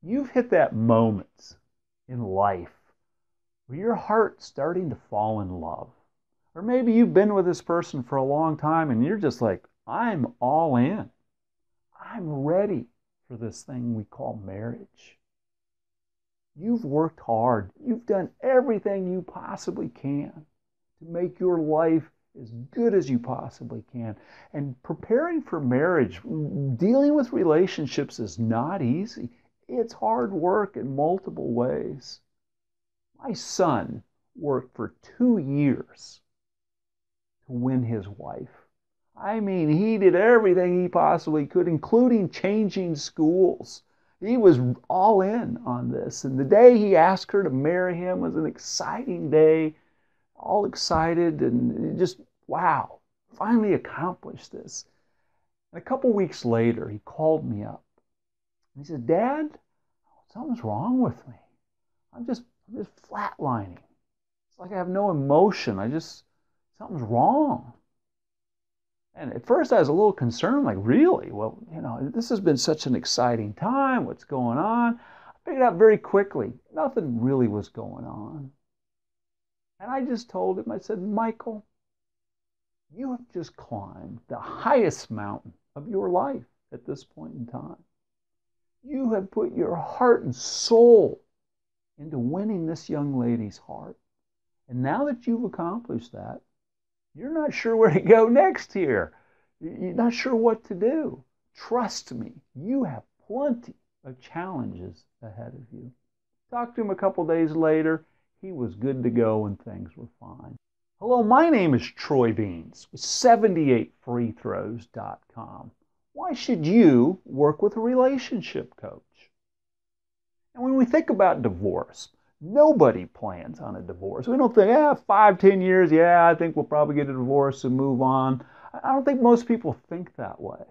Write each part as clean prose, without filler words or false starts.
You've hit that moment in life where your heart's starting to fall in love. Or maybe you've been with this person for a long time and you're just like, I'm all in. I'm ready for this thing we call marriage. You've worked hard. You've done everything you possibly can to make your life as good as you possibly can. And preparing for marriage, dealing with relationships is not easy. It's hard work in multiple ways. My son worked for 2 years to win his wife. I mean, he did everything he possibly could, including changing schools. He was all in on this. And the day he asked her to marry him was an exciting day, all excited and just, wow, finally accomplished this. And a couple weeks later, he called me up. He said, Dad, something's wrong with me. I'm just flatlining. It's like I have no emotion. Something's wrong. And at first I was a little concerned, like, really? Well, this has been such an exciting time. What's going on? I figured out very quickly, nothing really was going on. And I just told him, I said, Michael, you have just climbed the highest mountain of your life at this point in time. You have put your heart and soul into winning this young lady's heart. And now that you've accomplished that, you're not sure where to go next here. You're not sure what to do. Trust me, you have plenty of challenges ahead of you. Talked to him a couple days later. He was good to go and things were fine. Hello, my name is Troy Beans with 78freethrows.com. Why should you work with a relationship coach? And when we think about divorce, nobody plans on a divorce. We don't think, 5, 10 years, I think we'll probably get a divorce and move on. I don't think most people think that way.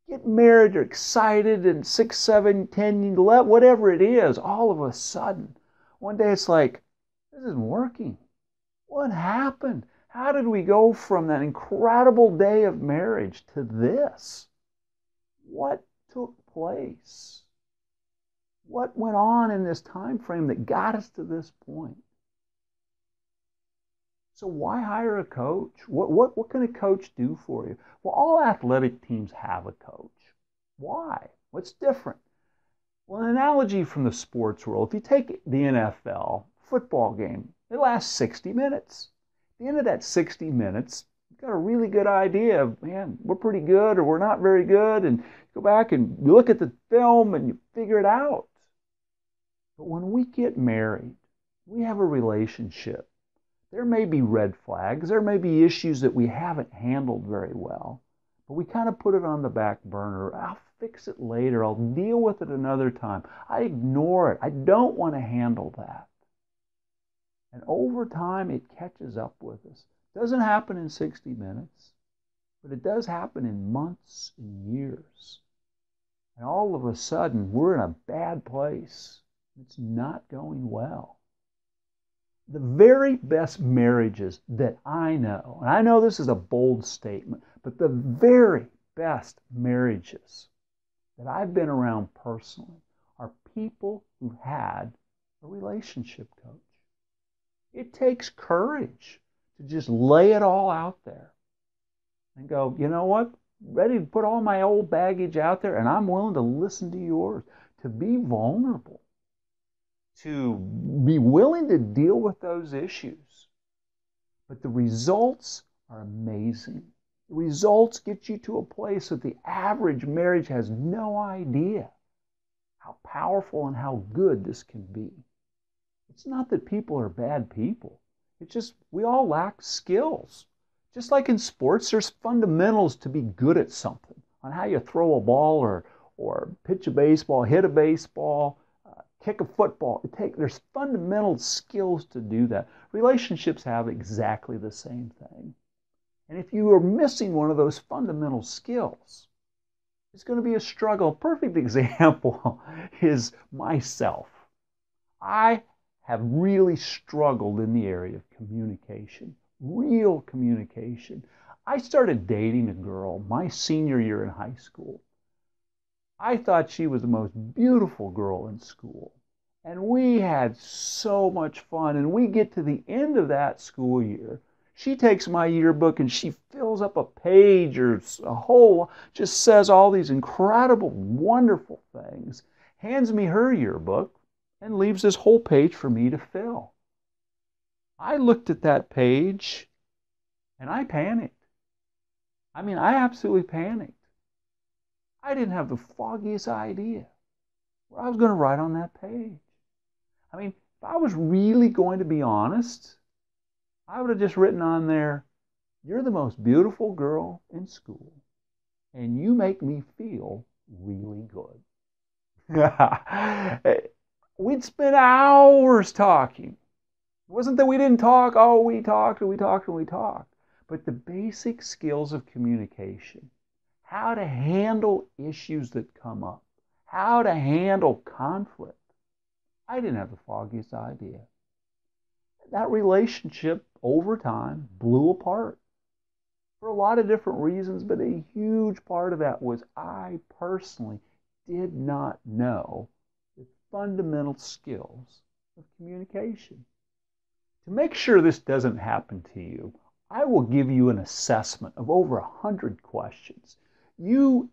Get married, you're excited, and 6, 7, 10, 11, whatever it is, all of a sudden, one day it's like, this isn't working. What happened? How did we go from that incredible day of marriage to this? What took place? What went on in this time frame that got us to this point? So why hire a coach? What can a coach do for you? Well, all athletic teams have a coach. Why? What's different? Well, an analogy from the sports world, if you take the NFL football game, it lasts 60 minutes. At the end of that 60 minutes, you've got a really good idea of, man, we're pretty good or we're not very good, and go back and you look at the film and you figure it out. But when we get married, we have a relationship. There may be red flags. There may be issues that we haven't handled very well. But we kind of put it on the back burner. I'll fix it later. I'll deal with it another time. I ignore it. I don't want to handle that. And over time, it catches up with us. It doesn't happen in 60 minutes, but it does happen in months and years. And all of a sudden, we're in a bad place. It's not going well. The very best marriages that I know, and I know this is a bold statement, but the very best marriages that I've been around personally are people who had a relationship coach. It takes courage to just lay it all out there and go, you know what? Ready to put all my old baggage out there, and I'm willing to listen to yours, to be vulnerable, to be willing to deal with those issues. But the results are amazing. The results get you to a place that the average marriage has no idea how powerful and how good this can be. It's not that people are bad people. It's just we all lack skills. Just like in sports, there's fundamentals to be good at something, on how you throw a ball or pitch a baseball, hit a baseball, kick a football. There's fundamental skills to do that. Relationships have exactly the same thing. And if you are missing one of those fundamental skills, it's going to be a struggle. A perfect example is myself. I have really struggled in the area of communication, real communication. I started dating a girl my senior year in high school. I thought she was the most beautiful girl in school. And we had so much fun. And we get to the end of that school year. She takes my yearbook and she fills up a page or a whole, just says all these incredible, wonderful things, hands me her yearbook, and leaves this whole page for me to fill. I looked at that page and I panicked. I mean, I absolutely panicked. I didn't have the foggiest idea what I was going to write on that page. I mean, if I was really going to be honest, I would have just written on there, "You're the most beautiful girl in school, and you make me feel really good." We'd spent hours talking. It wasn't that we didn't talk. Oh, we talked and we talked and we talked. But the basic skills of communication, how to handle issues that come up, how to handle conflict, I didn't have the foggiest idea. That relationship over time blew apart for a lot of different reasons, but a huge part of that was I personally did not know the fundamental skills of communication. To make sure this doesn't happen to you, I will give you an assessment of over 100 questions.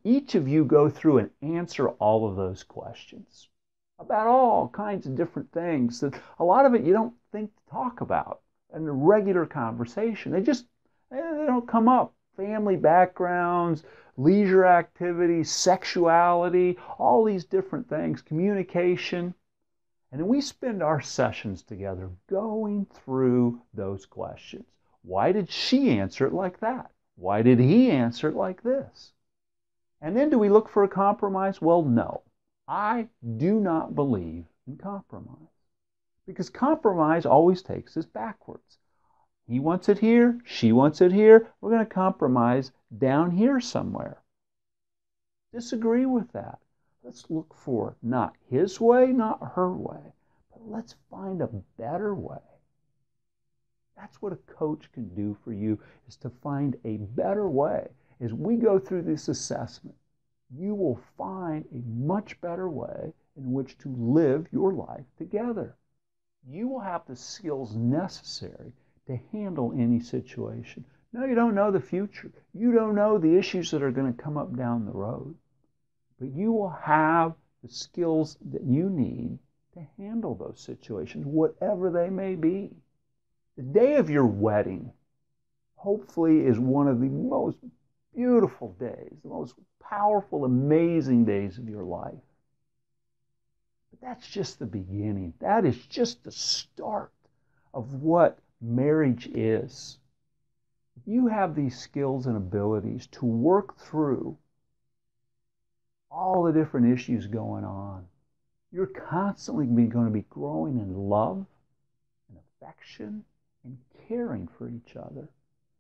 Each of you go through and answer all of those questions about all kinds of different things that a lot of it you don't think to talk about in a regular conversation. They don't come up. Family backgrounds, leisure activities, sexuality, all these different things, communication. And then we spend our sessions together going through those questions. Why did she answer it like that? Why did he answer it like this? And then do we look for a compromise? Well, no. I do not believe in compromise. Because compromise always takes us backwards. He wants it here, she wants it here. We're going to compromise down here somewhere. Disagree with that. Let's look for not his way, not her way, but let's find a better way. That's what a coach can do for you, is to find a better way. As we go through this assessment, you will find a much better way in which to live your life together. You will have the skills necessary to handle any situation. No, you don't know the future. You don't know the issues that are going to come up down the road. But you will have the skills that you need to handle those situations, whatever they may be. The day of your wedding, hopefully, is one of the most beautiful days, the most powerful, amazing days of your life. But that's just the beginning. That is just the start of what marriage is. If you have these skills and abilities to work through all the different issues going on, you're constantly going to be growing in love and affection and caring for each other.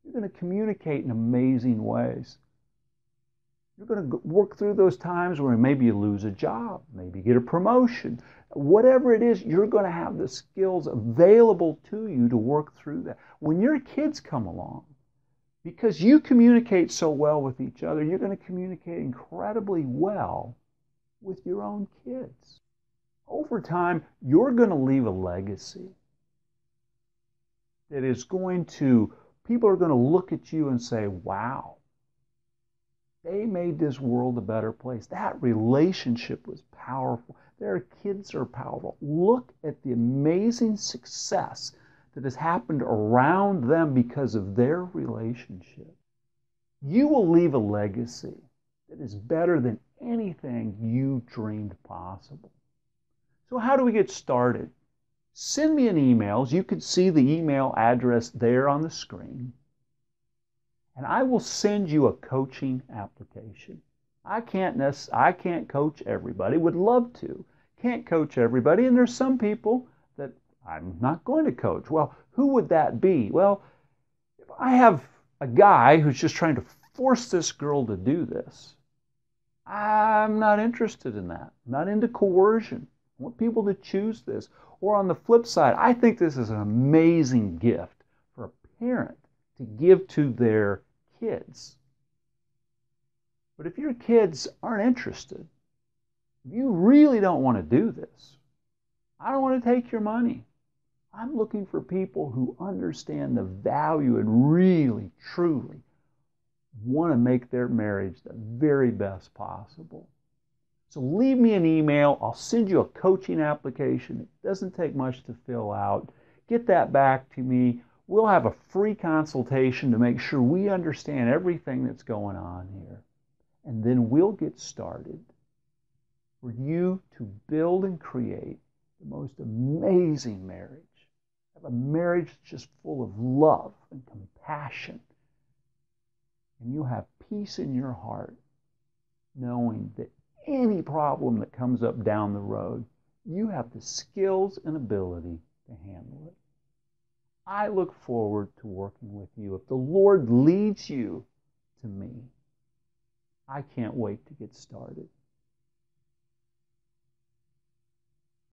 You're going to communicate in amazing ways. You're going to work through those times where maybe you lose a job, maybe you get a promotion. Whatever it is, you're going to have the skills available to you to work through that. When your kids come along, because you communicate so well with each other, you're going to communicate incredibly well with your own kids. Over time, you're going to leave a legacy that is going to, people are going to look at you and say, wow, they made this world a better place. That relationship was powerful. Their kids are powerful. Look at the amazing success that has happened around them because of their relationship. You will leave a legacy that is better than anything you dreamed possible. So how do we get started? Send me an email. You can see the email address there on the screen. And I will send you a coaching application. I can't coach everybody. Would love to. Can't coach everybody. And there's some people that I'm not going to coach. Well, who would that be? Well, if I have a guy who's just trying to force this girl to do this, I'm not interested in that. I'm not into coercion. I want people to choose this. Or on the flip side, I think this is an amazing gift for a parent to give to their kids. But if your kids aren't interested, really don't want to do this. I don't want to take your money. I'm looking for people who understand the value and really, truly want to make their marriage the very best possible. So leave me an email. I'll send you a coaching application. It doesn't take much to fill out. Get that back to me. We'll have a free consultation to make sure we understand everything that's going on here. And then we'll get started for you to build and create the most amazing marriage. Have a marriage that's just full of love and compassion. And you'll have peace in your heart, knowing that any problem that comes up down the road, you have the skills and ability to handle it. I look forward to working with you. If the Lord leads you to me, I can't wait to get started.